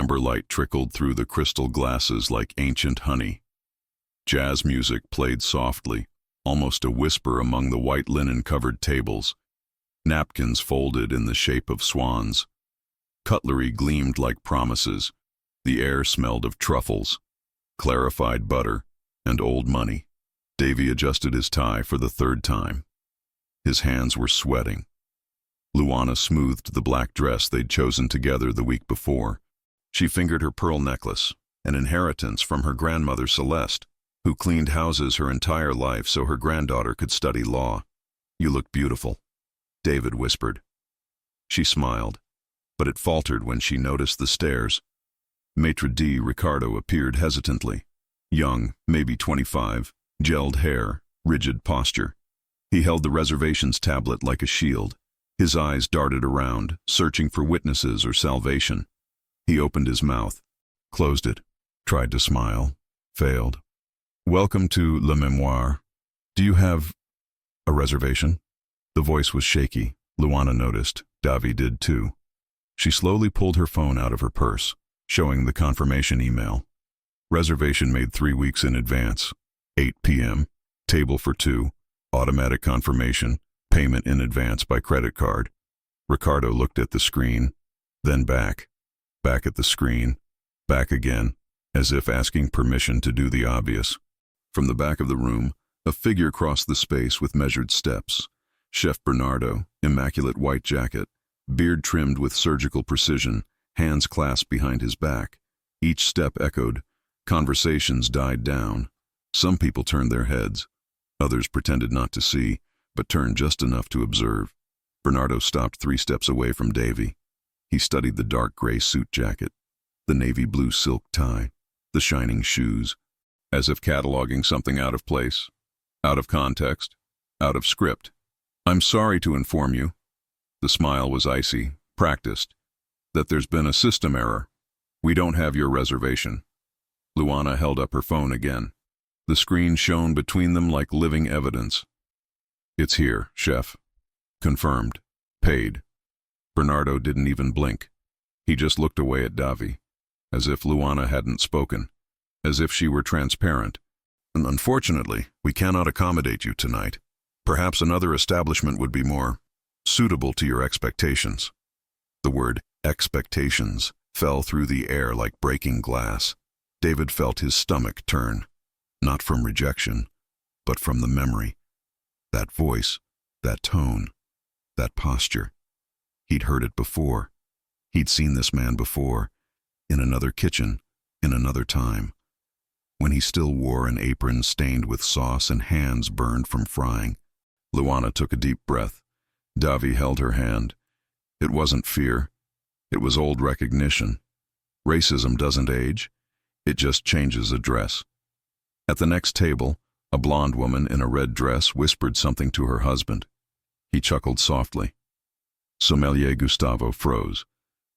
Amber light trickled through the crystal glasses like ancient honey. Jazz music played softly, almost a whisper among the white linen-covered tables. Napkins folded in the shape of swans. Cutlery gleamed like promises. The air smelled of truffles, clarified butter, and old money. Davy adjusted his tie for the third time. His hands were sweating. Luana smoothed the black dress they'd chosen together the week before. She fingered her pearl necklace, an inheritance from her grandmother Celeste, who cleaned houses her entire life so her granddaughter could study law. "You look beautiful," David whispered. She smiled, but it faltered when she noticed the stairs. Maitre d' Ricardo appeared hesitantly. Young, maybe 25, gelled hair, rigid posture. He held the reservations tablet like a shield. His eyes darted around, searching for witnesses or salvation. He opened his mouth, closed it, tried to smile, failed. "Welcome to Le Memoire. Do you have a reservation?" The voice was shaky. Luana noticed. Davy did too. She slowly pulled her phone out of her purse, showing the confirmation email. Reservation made 3 weeks in advance. 8 p.m. Table for 2. Automatic confirmation. Payment in advance by credit card. Ricardo looked at the screen, then back at the screen, back again, as if asking permission to do the obvious. From the back of the room, a figure crossed the space with measured steps. Chef Bernardo, immaculate white jacket, beard trimmed with surgical precision, hands clasped behind his back. Each step echoed. Conversations died down. Some people turned their heads. Others pretended not to see, but turned just enough to observe. Bernardo stopped 3 steps away from Davy. He studied the dark gray suit jacket, the navy blue silk tie, the shining shoes, as if cataloging something out of place, out of context, out of script. "I'm sorry to inform you," the smile was icy, practiced, "that there's been a system error. We don't have your reservation." Luana held up her phone again. The screen shone between them like living evidence. "It's here, chef. Confirmed. Paid." Bernardo didn't even blink. He just looked away at Davy, as if Luana hadn't spoken, as if she were transparent. "Unfortunately, we cannot accommodate you tonight. Perhaps another establishment would be more suitable to your expectations." The word expectations fell through the air like breaking glass. David felt his stomach turn, not from rejection, but from the memory. That voice, that tone, that posture. He'd heard it before. He'd seen this man before, in another kitchen, in another time, when he still wore an apron stained with sauce and hands burned from frying. Luana took a deep breath. Davy held her hand. It wasn't fear. It was old recognition. Racism doesn't age. It just changes address. At the next table, a blonde woman in a red dress whispered something to her husband. He chuckled softly. Sommelier Gustavo froze,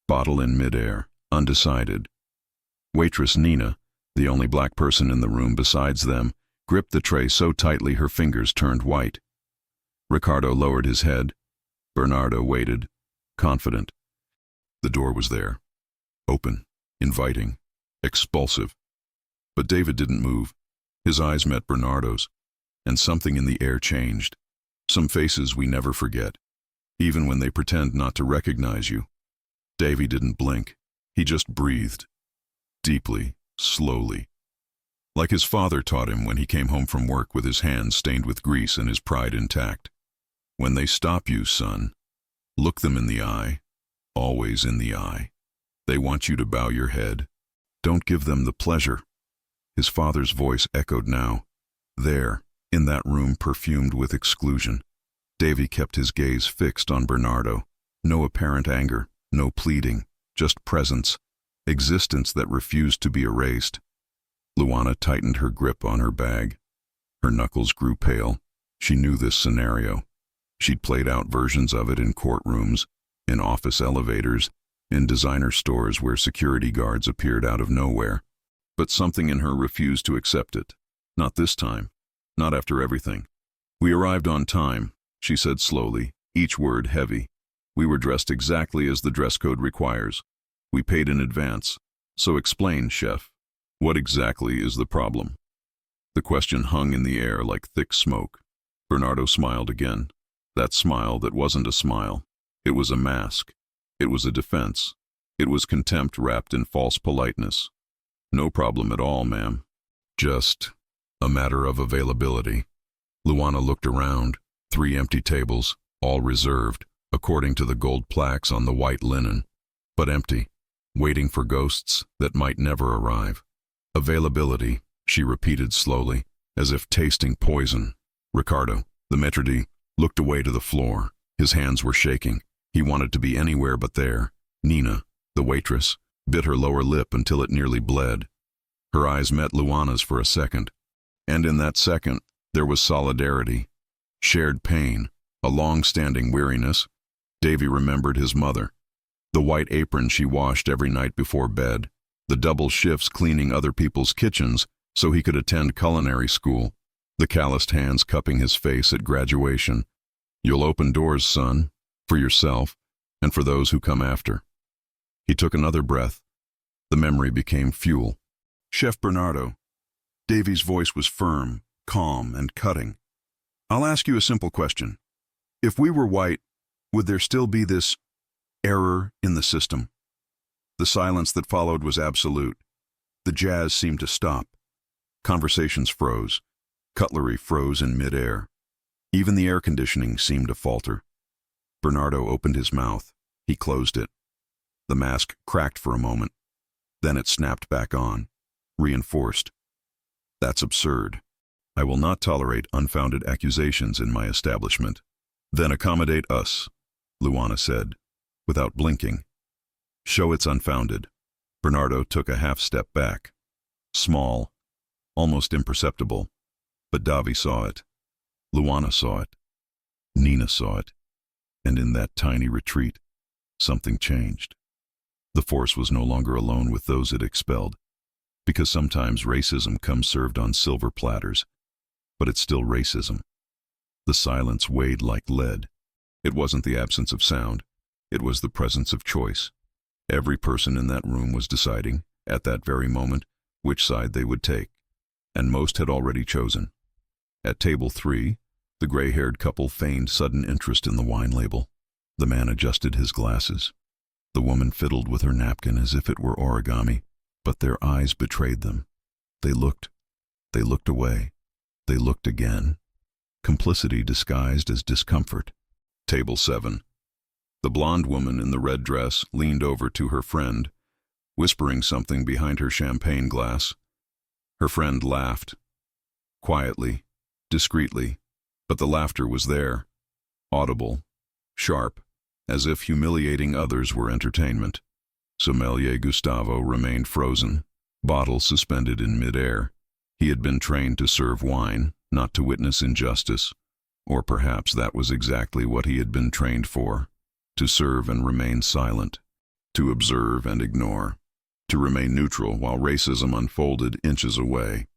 bottle in midair, undecided. Waitress Nina, the only black person in the room besides them, gripped the tray so tightly her fingers turned white. Ricardo lowered his head. Bernardo waited, confident. The door was there, open, inviting, expulsive. But David didn't move. His eyes met Bernardo's, and something in the air changed. Some faces we never forget, even when they pretend not to recognize you. Davy didn't blink. He just breathed, deeply, slowly, like his father taught him when he came home from work with his hands stained with grease and his pride intact. "When they stop you, son, look them in the eye, always in the eye. They want you to bow your head. Don't give them the pleasure." His father's voice echoed now, there, in that room perfumed with exclusion. Davy kept his gaze fixed on Bernardo. No apparent anger, no pleading, just presence, existence that refused to be erased. Luana tightened her grip on her bag. Her knuckles grew pale. She knew this scenario. She'd played out versions of it in courtrooms, in office elevators, in designer stores where security guards appeared out of nowhere. But something in her refused to accept it. Not this time. Not after everything. "We arrived on time," she said slowly, each word heavy. "We were dressed exactly as the dress code requires. We paid in advance. So explain, Chef. What exactly is the problem? The question hung in the air like thick smoke. Bernardo smiled again. That smile that wasn't a smile. It was a mask. It was a defense. It was contempt wrapped in false politeness. No problem at all, ma'am. Just a matter of availability. Luana looked around. 3 empty tables, all reserved, according to the gold plaques on the white linen. But empty, waiting for ghosts that might never arrive. Availability, she repeated slowly, as if tasting poison. Ricardo, the maitre d', looked away to the floor. His hands were shaking. He wanted to be anywhere but there. Nina, the waitress, bit her lower lip until it nearly bled. Her eyes met Luana's for a second. And in that second, there was solidarity. Shared pain, a long-standing weariness. Davy remembered his mother. The white apron she washed every night before bed. The double shifts cleaning other people's kitchens so he could attend culinary school. The calloused hands cupping his face at graduation. You'll open doors, son, for yourself and for those who come after. He took another breath. The memory became fuel. Chef Bernardo. Davy's voice was firm, calm, and cutting. I'll ask you a simple question. If we were white, would there still be this error in the system? The silence that followed was absolute. The jazz seemed to stop. Conversations froze. Cutlery froze in midair. Even the air conditioning seemed to falter. Bernardo opened his mouth. He closed it. The mask cracked for a moment. Then it snapped back on, reinforced. That's absurd. I will not tolerate unfounded accusations in my establishment. Then accommodate us, Luana said, without blinking. Show it's unfounded. Bernardo took a half step back. Small, almost imperceptible. But Davy saw it. Luana saw it. Nina saw it. And in that tiny retreat, something changed. The force was no longer alone with those it expelled. Because sometimes racism comes served on silver platters. But it's still racism. The silence weighed like lead. It wasn't the absence of sound. It was the presence of choice. Every person in that room was deciding, at that very moment, which side they would take. And most had already chosen. At table 3, the gray-haired couple feigned sudden interest in the wine label. The man adjusted his glasses. The woman fiddled with her napkin as if it were origami, but their eyes betrayed them. They looked away. They looked again. Complicity disguised as discomfort. Table 7. The blonde woman in the red dress leaned over to her friend, whispering something behind her champagne glass. Her friend laughed. Quietly, discreetly, but the laughter was there. Audible, sharp, as if humiliating others were entertainment. Sommelier Gustavo remained frozen, bottle suspended in midair. He had been trained to serve wine, not to witness injustice. Or perhaps that was exactly what he had been trained for. To serve and remain silent. To observe and ignore. To remain neutral while racism unfolded inches away.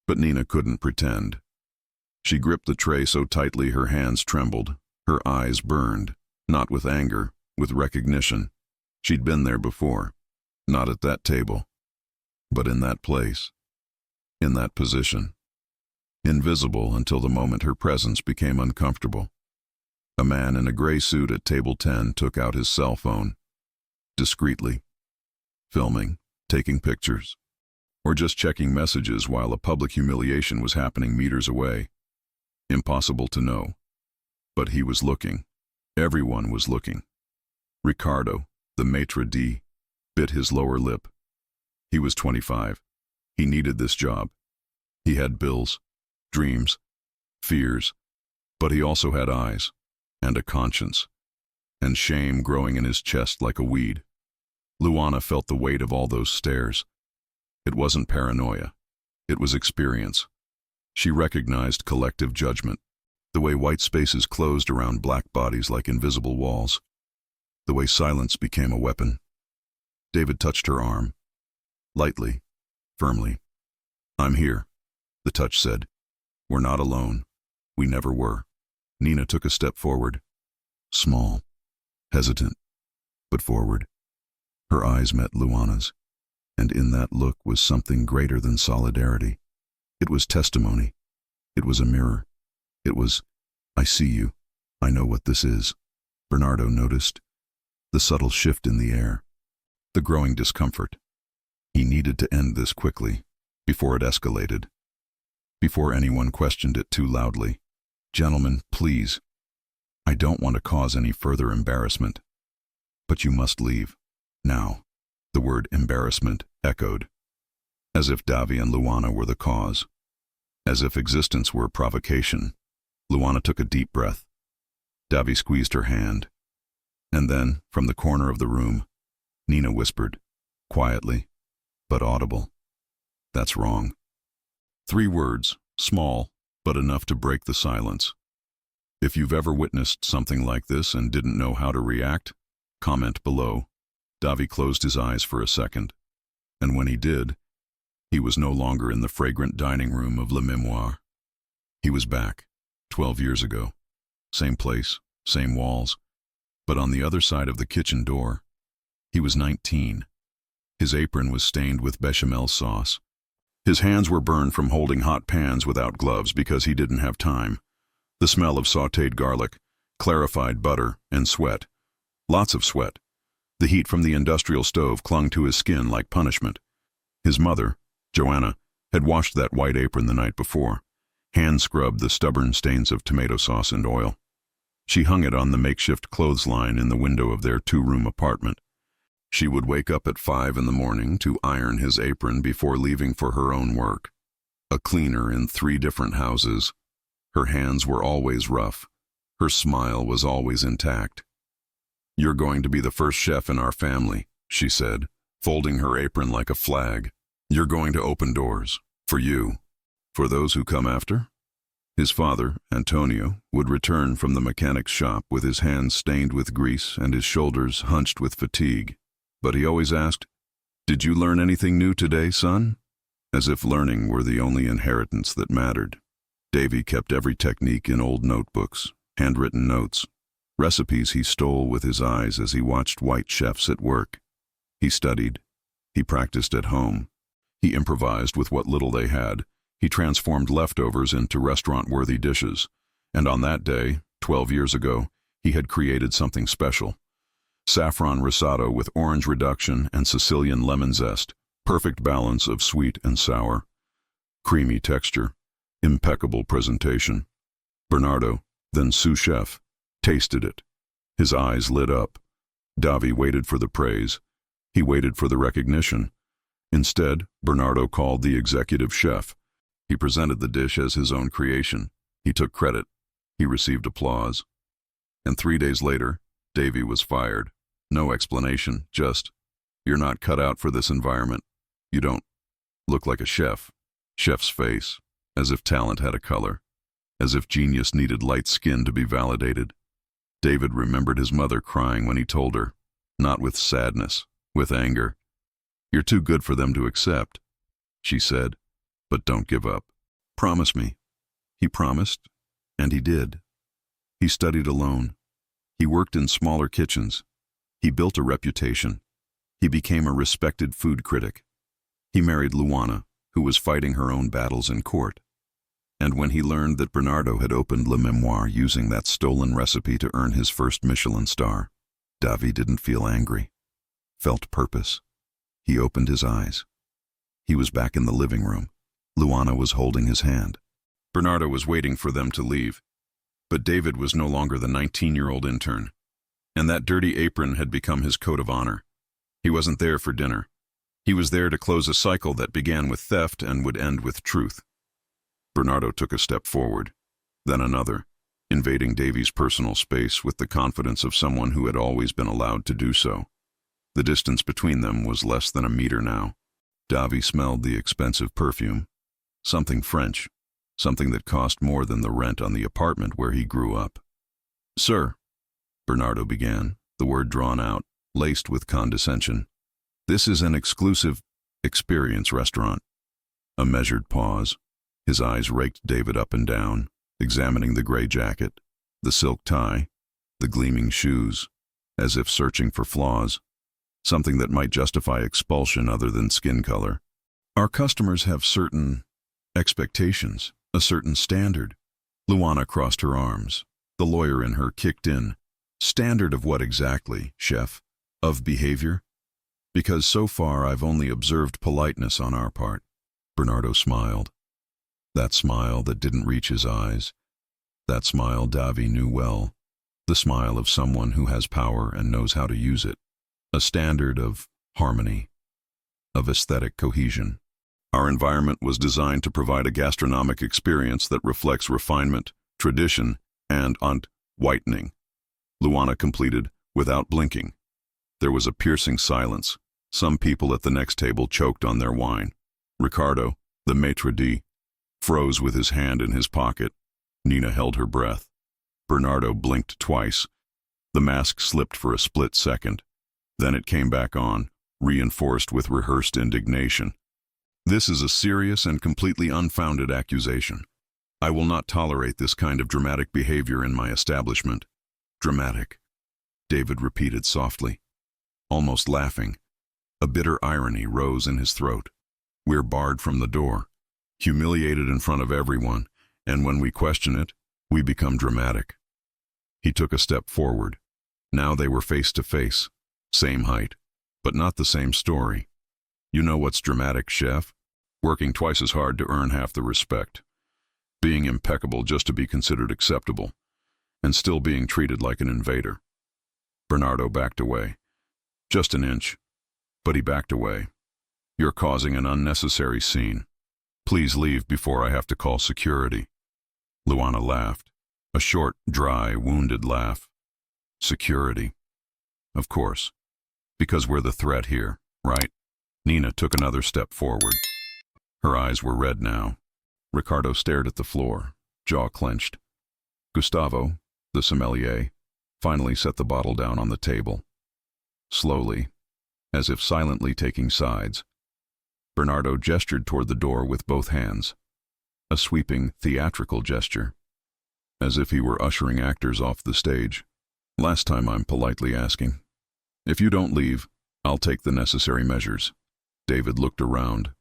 But Nina couldn't pretend. She gripped the tray so tightly her hands trembled. Her eyes burned. Not with anger, with recognition. She'd been there before. Not at that table. But in that place. In that position. Invisible until the moment her presence became uncomfortable. A man in a gray suit at table 10 took out his cell phone. Discreetly. Filming, taking pictures. Or just checking messages while a public humiliation was happening meters away. Impossible to know. But he was looking. Everyone was looking. Ricardo, the maitre d', bit his lower lip. He was 25. He needed this job. He had bills, dreams, fears, but he also had eyes, and a conscience, and shame growing in his chest like a weed. Luana felt the weight of all those stares. It wasn't paranoia. It was experience. She recognized collective judgment, the way white spaces closed around black bodies like invisible walls, the way silence became a weapon. David touched her arm, lightly, firmly. I'm here, the touch said. We're not alone. We never were. Nina took a step forward. Small, hesitant, but forward. Her eyes met Luana's, and And in that look was something greater than solidarity. It was testimony. It was a mirror. It was, I see you. I know what this is. Bernardo noticed the subtle shift in the air, the growing discomfort. He needed to end this quickly, before it escalated, before anyone questioned it too loudly. Gentlemen, please. I don't want to cause any further embarrassment. But you must leave. Now. The word embarrassment echoed, as if Davy and Luana were the cause, as if existence were provocation. Luana took a deep breath. Davy squeezed her hand. And then, from the corner of the room, Nina whispered, quietly, but audible, "That's wrong." 3 words, small, but enough to break the silence. If you've ever witnessed something like this and didn't know how to react, comment below. Davy closed his eyes for a second, and when he did, he was no longer in the fragrant dining room of Le Mémoire. He was back, 12 years ago. Same place, same walls, but on the other side of the kitchen door. He was 19. His apron was stained with bechamel sauce. His hands were burned from holding hot pans without gloves because he didn't have time. The smell of sautéed garlic, clarified butter, and sweat. Lots of sweat. The heat from the industrial stove clung to his skin like punishment. His mother, Joanna, had washed that white apron the night before, hand-scrubbed the stubborn stains of tomato sauce and oil. She hung it on the makeshift clothesline in the window of their 2-room apartment. She would wake up at 5 in the morning to iron his apron before leaving for her own work. A cleaner in 3 different houses. Her hands were always rough. Her smile was always intact. "You're going to be the first chef in our family," she said, folding her apron like a flag. "You're going to open doors. For you. For those who come after." His father, Antonio, would return from the mechanic's shop with his hands stained with grease and his shoulders hunched with fatigue. But he always asked, "Did you learn anything new today, son?" As if learning were the only inheritance that mattered. Davy kept every technique in old notebooks, handwritten notes, recipes he stole with his eyes as he watched white chefs at work. He studied. He practiced at home. He improvised with what little they had. He transformed leftovers into restaurant-worthy dishes. And on that day, 12 years ago, he had created something special. Saffron risotto with orange reduction and Sicilian lemon zest, perfect balance of sweet and sour. Creamy texture, impeccable presentation. Bernardo, then sous chef, tasted it. His eyes lit up. Davy waited for the praise. He waited for the recognition. Instead, Bernardo called the executive chef. He presented the dish as his own creation. He took credit. He received applause. And 3 days later, Davy was fired. No explanation, just, "You're not cut out for this environment. You don't look like a chef." Chef's face, as if talent had a color, as if genius needed light skin to be validated. David remembered his mother crying when he told her, not with sadness, with anger. "You're too good for them to accept," she said, "but don't give up. Promise me." He promised, and he did. He studied alone. He worked in smaller kitchens. He built a reputation. He became a respected food critic. He married Luana, who was fighting her own battles in court. And when he learned that Bernardo had opened Le Mémoire using that stolen recipe to earn his first Michelin star, Davy didn't feel angry, felt purpose. He opened his eyes. He was back in the living room. Luana was holding his hand. Bernardo was waiting for them to leave. But David was no longer the 19-year-old intern. And that dirty apron had become his coat of honor. He wasn't there for dinner. He was there to close a cycle that began with theft and would end with truth. Bernardo took a step forward, then another, invading Davy's personal space with the confidence of someone who had always been allowed to do so. The distance between them was less than a meter now. Davy smelled the expensive perfume, something French, something that cost more than the rent on the apartment where he grew up. "Sir," Bernardo began, the word drawn out, laced with condescension. "This is an exclusive experience restaurant." A measured pause. His eyes raked David up and down, examining the gray jacket, the silk tie, the gleaming shoes, as if searching for flaws. something that might justify expulsion other than skin color. Our customers have certain expectations, a certain standard. Luana crossed her arms. The lawyer in her kicked in. Standard of what exactly, chef? Of behavior? Because so far I've only observed politeness on our part. Bernardo smiled. That smile that didn't reach his eyes. That smile Davi knew well. The smile of someone who has power and knows how to use it. A standard of harmony, of aesthetic cohesion. Our environment was designed to provide a gastronomic experience that reflects refinement, tradition, and whitening. Luana completed without blinking. There was a piercing silence. Some people at the next table choked on their wine. Ricardo, the maitre d', froze with his hand in his pocket. Nina held her breath. Bernardo blinked twice. The mask slipped for a split second. Then it came back on, reinforced with rehearsed indignation. This is a serious and completely unfounded accusation. I will not tolerate this kind of dramatic behavior in my establishment. Dramatic, David repeated softly, almost laughing. A bitter irony rose in his throat. We're barred from the door, humiliated in front of everyone, and when we question it, we become dramatic. He took a step forward. Now they were face to face, same height, but not the same story. You know what's dramatic, chef? Working twice as hard to earn half the respect. Being impeccable just to be considered acceptable, and still being treated like an invader. Bernardo backed away. Just an inch. But he backed away. You're causing an unnecessary scene. Please leave before I have to call security. Luana laughed. A short, dry, wounded laugh. Security. Of course. Because we're the threat here, right? Nina took another step forward. Her eyes were red now. Ricardo stared at the floor, jaw clenched. Gustavo, the sommelier, finally set the bottle down on the table. Slowly, as if silently taking sides, Bernardo gestured toward the door with both hands. A sweeping, theatrical gesture, as if he were ushering actors off the stage. Last time I'm politely asking. If you don't leave, I'll take the necessary measures. David looked around,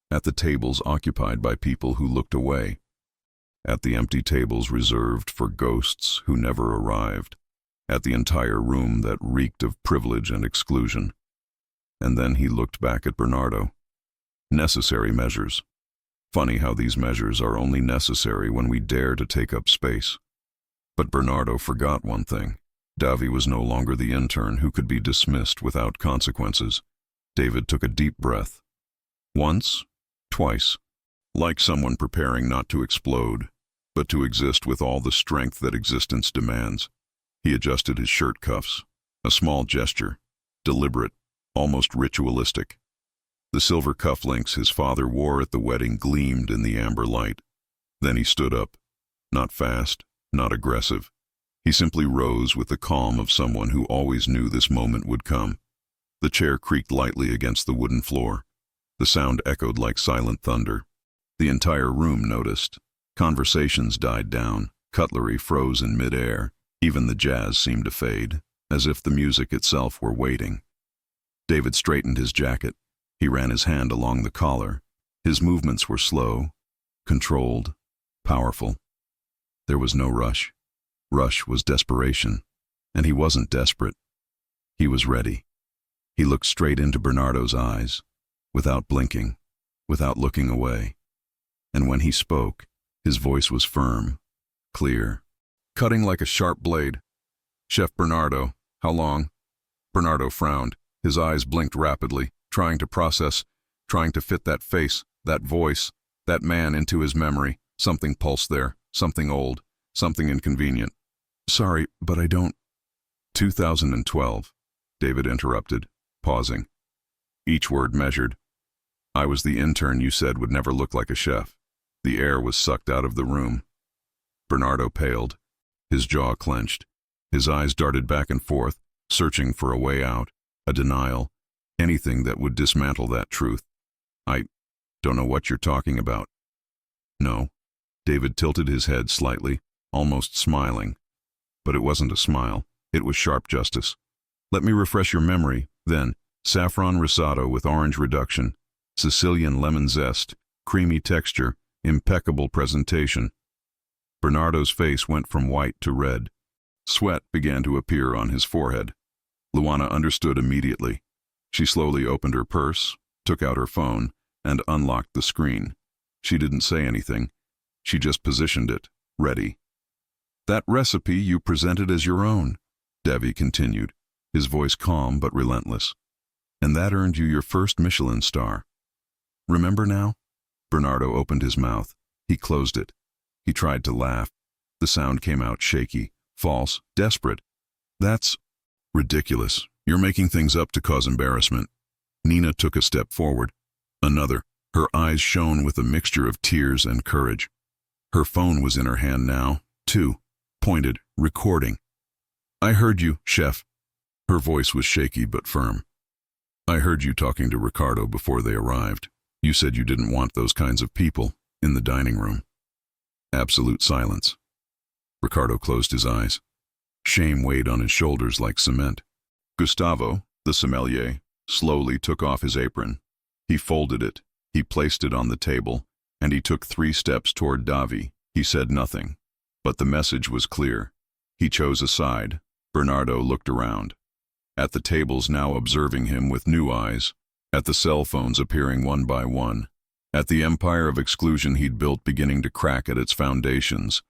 at the tables occupied by people who looked away, at the empty tables reserved for ghosts who never arrived, at the entire room that reeked of privilege and exclusion. And then he looked back at Bernardo. Necessary measures. Funny how these measures are only necessary when we dare to take up space. But Bernardo forgot one thing. Davi was no longer the intern who could be dismissed without consequences. David took a deep breath. Once, twice, like someone preparing not to explode, but to exist with all the strength that existence demands. He adjusted his shirt cuffs, a small gesture, deliberate, almost ritualistic. The silver cufflinks his father wore at the wedding gleamed in the amber light. Then he stood up, not fast, not aggressive. He simply rose with the calm of someone who always knew this moment would come. The chair creaked lightly against the wooden floor. The sound echoed like silent thunder. The entire room noticed. Conversations died down. Cutlery froze in midair. Even the jazz seemed to fade, as if the music itself were waiting. David straightened his jacket. He ran his hand along the collar. His movements were slow, controlled, powerful. There was no rush. Rush was desperation, and he wasn't desperate. He was ready. He looked straight into Bernardo's eyes, without blinking, without looking away. And when he spoke, his voice was firm, clear, cutting like a sharp blade. Chef Bernardo, how long? Bernardo frowned. His eyes blinked rapidly, trying to process, trying to fit that face, that voice, that man into his memory. Something pulsed there, something old, something inconvenient. Sorry, but I don't... 2012, David interrupted, pausing. Each word measured. I was the intern you said would never look like a chef. The air was sucked out of the room. Bernardo paled. His jaw clenched. His eyes darted back and forth, searching for a way out, a denial, anything that would dismantle that truth. I don't know what you're talking about. No. David tilted his head slightly, almost smiling. But it wasn't a smile. It was sharp justice. Let me refresh your memory, Then, saffron risotto with orange reduction, Sicilian lemon zest, creamy texture, impeccable presentation. Bernardo's face went from white to red. Sweat began to appear on his forehead. Luana understood immediately. She slowly opened her purse, took out her phone, and unlocked the screen. She didn't say anything. She just positioned it, ready. "That recipe you presented as your own," Devi continued, his voice calm but relentless. "And that earned you your first Michelin star. Remember now?" Bernardo opened his mouth. He closed it. He tried to laugh. The sound came out shaky, false, desperate. "That's ridiculous. You're making things up to cause embarrassment." Nina took a step forward. Another. Her eyes shone with a mixture of tears and courage. Her phone was in her hand now, too, pointed, recording. "I heard you, chef." Her voice was shaky but firm. "I heard you talking to Ricardo before they arrived. You said you didn't want those kinds of people in the dining room." Absolute silence. Ricardo closed his eyes. Shame weighed on his shoulders like cement. Gustavo, the sommelier, slowly took off his apron. He folded it, he placed it on the table, and he took 3 steps toward Davi. He said nothing, but the message was clear. He chose a side. Bernardo looked around. At the tables now observing him with new eyes, at the cell phones appearing one by one, at the empire of exclusion he'd built beginning to crack at its foundations.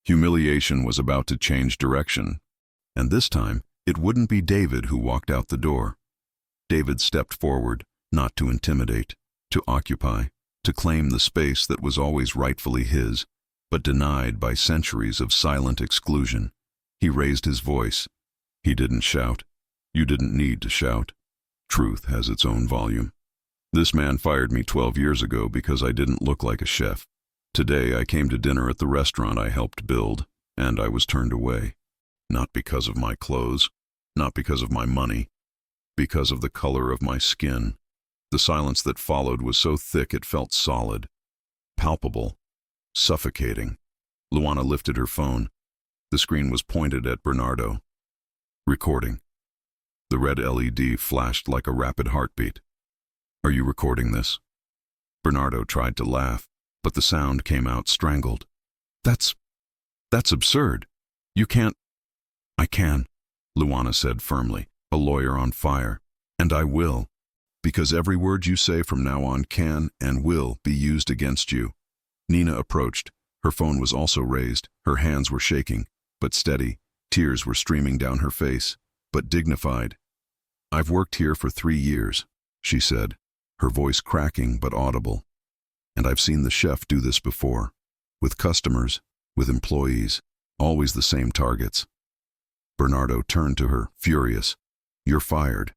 Humiliation was about to change direction. And this time, it wouldn't be David who walked out the door. David stepped forward, not to intimidate, to occupy, to claim the space that was always rightfully his, but denied by centuries of silent exclusion. He raised his voice. He didn't shout. You didn't need to shout. Truth has its own volume. "This man fired me 12 years ago because I didn't look like a chef. Today I came to dinner at the restaurant I helped build, and I was turned away. Not because of my clothes, not because of my money, because of the color of my skin." The silence that followed was so thick it felt solid, palpable, suffocating. Luana lifted her phone. The screen was pointed at Bernardo. Recording. The red LED flashed like a rapid heartbeat. "Are you recording this?" Bernardo tried to laugh, but the sound came out strangled. That's absurd. You can't." "I can," Luana said firmly, a lawyer on fire. "And I will. Because every word you say from now on can and will be used against you." Nina approached. Her phone was also raised. Her hands were shaking, but steady. Tears were streaming down her face, but dignified. "I've worked here for 3 years," she said, her voice cracking but audible. "And I've seen the chef do this before. With customers, with employees, always the same targets." Bernardo turned to her, furious. "You're fired."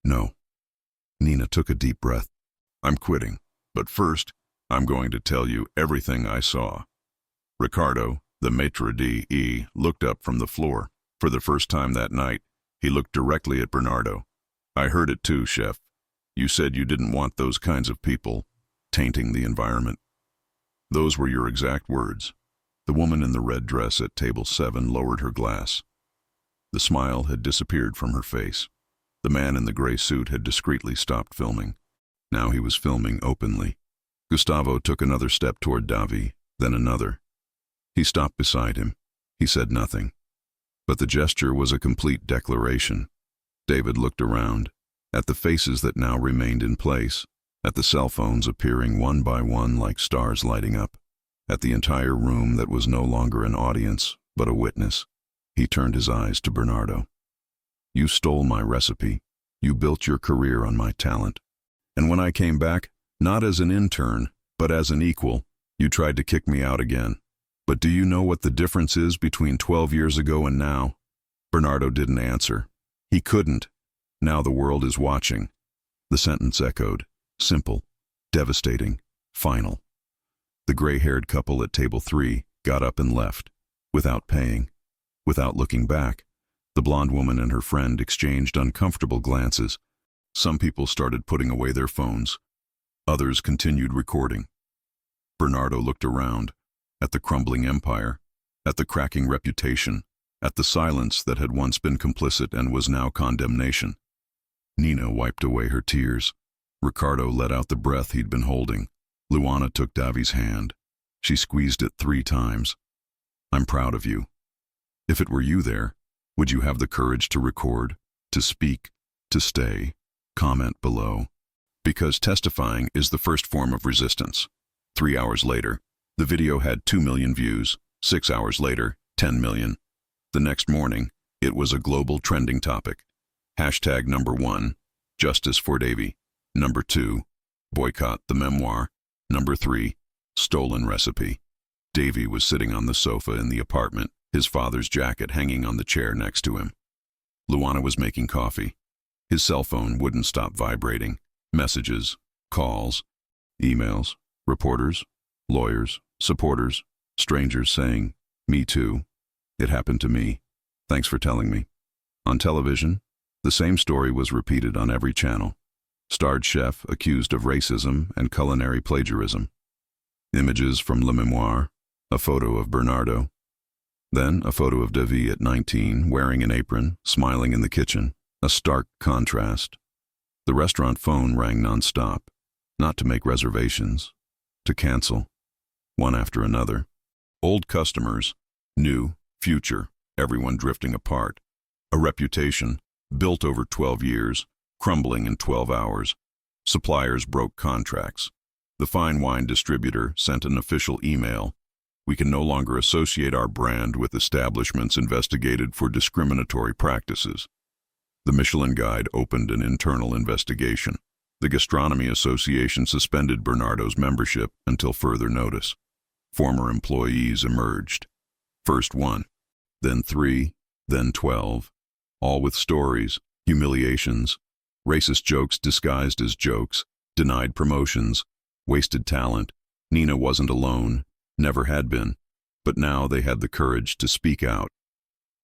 "No." Nina took a deep breath. "I'm quitting, but first, I'm going to tell you everything I saw." Ricardo, the maitre d', looked up from the floor. For the first time that night, he looked directly at Bernardo. "I heard it too, chef. You said you didn't want those kinds of people tainting the environment. Those were your exact words." The woman in the red dress at table 7 lowered her glass. The smile had disappeared from her face. The man in the gray suit had discreetly stopped filming. Now he was filming openly. Gustavo took another step toward Davi, then another. He stopped beside him. He said nothing. But the gesture was a complete declaration. David looked around, at the faces that now remained in place, at the cell phones appearing one by one like stars lighting up, at the entire room that was no longer an audience, but a witness. He turned his eyes to Bernardo. "You stole my recipe. You built your career on my talent. And when I came back, not as an intern, but as an equal, you tried to kick me out again. But do you know what the difference is between 12 years ago and now?" Bernardo didn't answer. He couldn't. Now the world is watching. The sentence echoed. Simple, devastating, final. The gray-haired couple at table 3 got up and left, without paying, without looking back. The blonde woman and her friend exchanged uncomfortable glances. Some people started putting away their phones. Others continued recording. Bernardo looked around, at the crumbling empire, at the cracking reputation, at the silence that had once been complicit and was now condemnation. Nina wiped away her tears. Ricardo let out the breath he'd been holding. Luana took Davi's hand. She squeezed it 3 times. "I'm proud of you. If it were you there, would you have the courage to record, to speak, to stay? Comment below." Because testifying is the first form of resistance. 3 hours later, the video had 2 million views. 6 hours later, 10 million. The next morning, it was a global trending topic. Hashtag number 1, Justice for Davy. Number 2, Boycott the Memoir. Number 3, Stolen Recipe. Davy was sitting on the sofa in the apartment, his father's jacket hanging on the chair next to him. Luana was making coffee. His cell phone wouldn't stop vibrating. Messages, calls, emails, reporters, lawyers, supporters, strangers saying, "Me too. It happened to me. Thanks for telling me." On television, the same story was repeated on every channel. Starred chef accused of racism and culinary plagiarism. Images from Le Memoir, a photo of Bernardo. Then a photo of Davy at 19, wearing an apron, smiling in the kitchen. A stark contrast. The restaurant phone rang non-stop, not to make reservations, to cancel, one after another. Old customers, new, future, everyone drifting apart. A reputation, built over 12 years, crumbling in 12 hours. Suppliers broke contracts. The fine wine distributor sent an official email. "We can no longer associate our brand with establishments investigated for discriminatory practices." The Michelin Guide opened an internal investigation. The Gastronomy Association suspended Bernardo's membership until further notice. Former employees emerged. First 1, then 3, then 12, all with stories, humiliations, racist jokes disguised as jokes, denied promotions, wasted talent. Nina wasn't alone, never had been, but now they had the courage to speak out.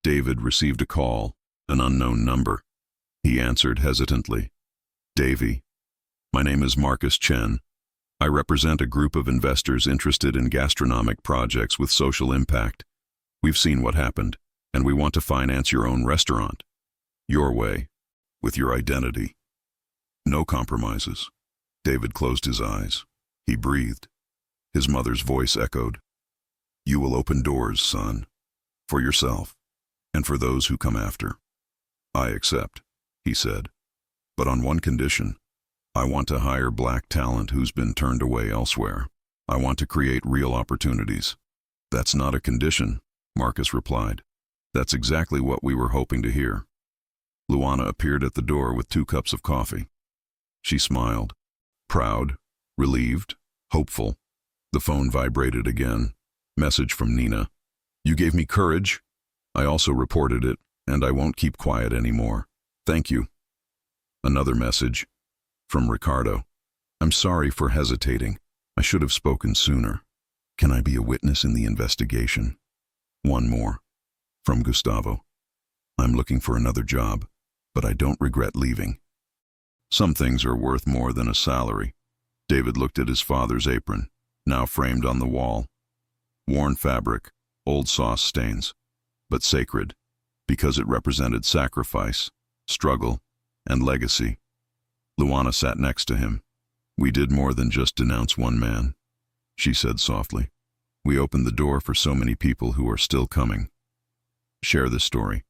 David received a call, an unknown number. He answered hesitantly. "Davy, my name is Marcus Chen. I represent a group of investors interested in gastronomic projects with social impact. We've seen what happened, and we want to finance your own restaurant. Your way, with your identity. No compromises." David closed his eyes. He breathed. His mother's voice echoed. "You will open doors, son, for yourself, and for those who come after." "I accept," he said, "but on one condition. I want to hire black talent who's been turned away elsewhere. I want to create real opportunities." "That's not a condition," Marcus replied. "That's exactly what we were hoping to hear." Luana appeared at the door with 2 cups of coffee. She smiled, proud, relieved, hopeful. The phone vibrated again. Message from Nina. "You gave me courage. I also reported it, and I won't keep quiet anymore. Thank you." Another message from Ricardo. "I'm sorry for hesitating. I should have spoken sooner. Can I be a witness in the investigation?" One more from Gustavo. "I'm looking for another job, but I don't regret leaving." Some things are worth more than a salary. David looked at his father's apron, now framed on the wall. Worn fabric, old sauce stains, but sacred, because it represented sacrifice, struggle, and legacy. Luana sat next to him. "We did more than just denounce one man," she said softly. "We opened the door for so many people who are still coming. Share this story.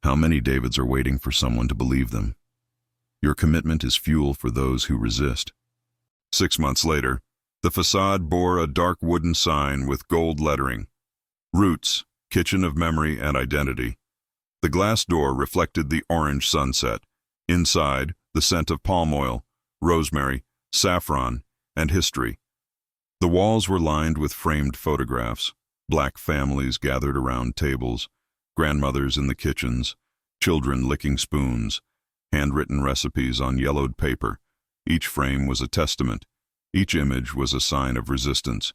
How many Davids are waiting for someone to believe them? Your commitment is fuel for those who resist." 6 months later, the facade bore a dark wooden sign with gold lettering. "Roots, Kitchen of Memory and Identity." The glass door reflected the orange sunset. Inside, the scent of palm oil, rosemary, saffron, and history. The walls were lined with framed photographs, black families gathered around tables, grandmothers in the kitchens, children licking spoons, handwritten recipes on yellowed paper. Each frame was a testament. Each image was a sign of resistance.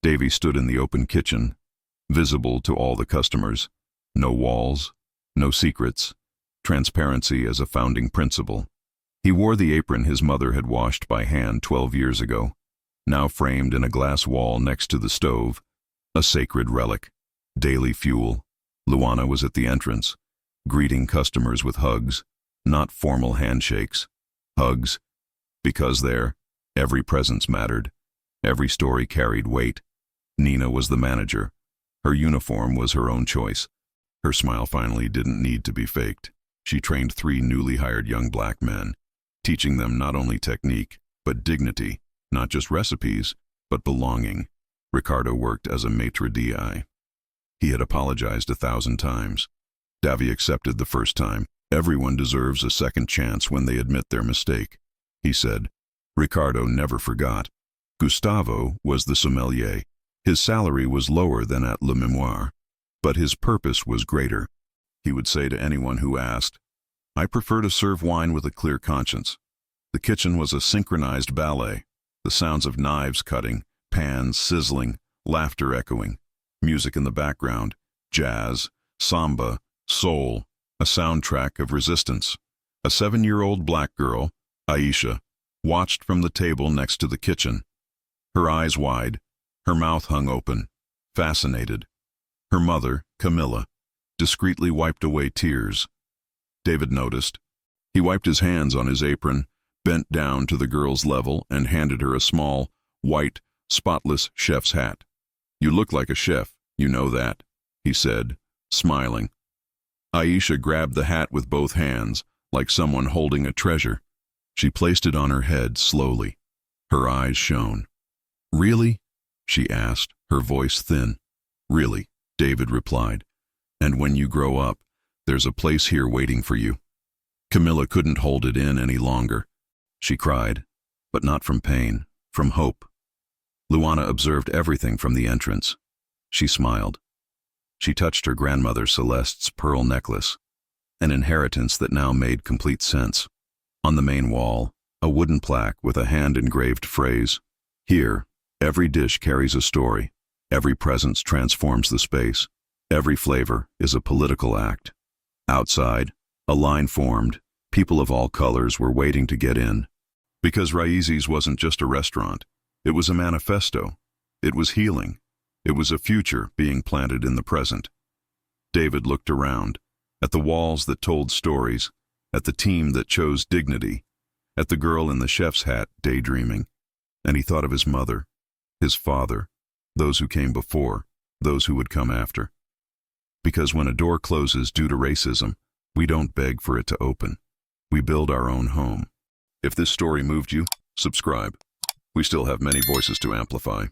Davy stood in the open kitchen, visible to all the customers. No walls, no secrets, transparency as a founding principle. He wore the apron his mother had washed by hand 12 years ago, now framed in a glass wall next to the stove, a sacred relic, daily fuel. Luana was at the entrance, greeting customers with hugs, not formal handshakes, hugs, because there, every presence mattered, every story carried weight. Nina was the manager. Her uniform was her own choice. Her smile finally didn't need to be faked. She trained 3 newly hired young black men, teaching them not only technique, but dignity, not just recipes, but belonging. Ricardo worked as a maitre d'. He had apologized 1,000 times. Davy accepted the first time. Everyone deserves a second chance when they admit their mistake, he said. Ricardo never forgot. Gustavo was the sommelier. His salary was lower than at Le Mémoire, but his purpose was greater. He would say to anyone who asked, "I prefer to serve wine with a clear conscience." The kitchen was a synchronized ballet, the sounds of knives cutting, pans sizzling, laughter echoing, music in the background, jazz, samba, soul, a soundtrack of resistance. A 7-year-old black girl, Aisha, watched from the table next to the kitchen. Her eyes wide, her mouth hung open, fascinated. Her mother, Camilla, discreetly wiped away tears. David noticed. He wiped his hands on his apron, bent down to the girl's level, and handed her a small, white, spotless chef's hat. "You look like a chef, you know that," he said, smiling. Aisha grabbed the hat with both hands, like someone holding a treasure. She placed it on her head slowly. Her eyes shone. "Really?" she asked, her voice thin. "Really," David replied. "And when you grow up, there's a place here waiting for you." Camilla couldn't hold it in any longer. She cried, but not from pain, from hope. Luana observed everything from the entrance. She smiled. She touched her grandmother Celeste's pearl necklace, an inheritance that now made complete sense. On the main wall, a wooden plaque with a hand-engraved phrase. "Here, every dish carries a story. Every presence transforms the space. Every flavor is a political act." Outside, a line formed. People of all colors were waiting to get in. Because Raízes wasn't just a restaurant. It was a manifesto. It was healing. It was a future being planted in the present. David looked around, at the walls that told stories, at the team that chose dignity, at the girl in the chef's hat daydreaming, and he thought of his mother, his father, those who came before, those who would come after. Because when a door closes due to racism, we don't beg for it to open. We build our own home. If this story moved you, subscribe. We still have many voices to amplify.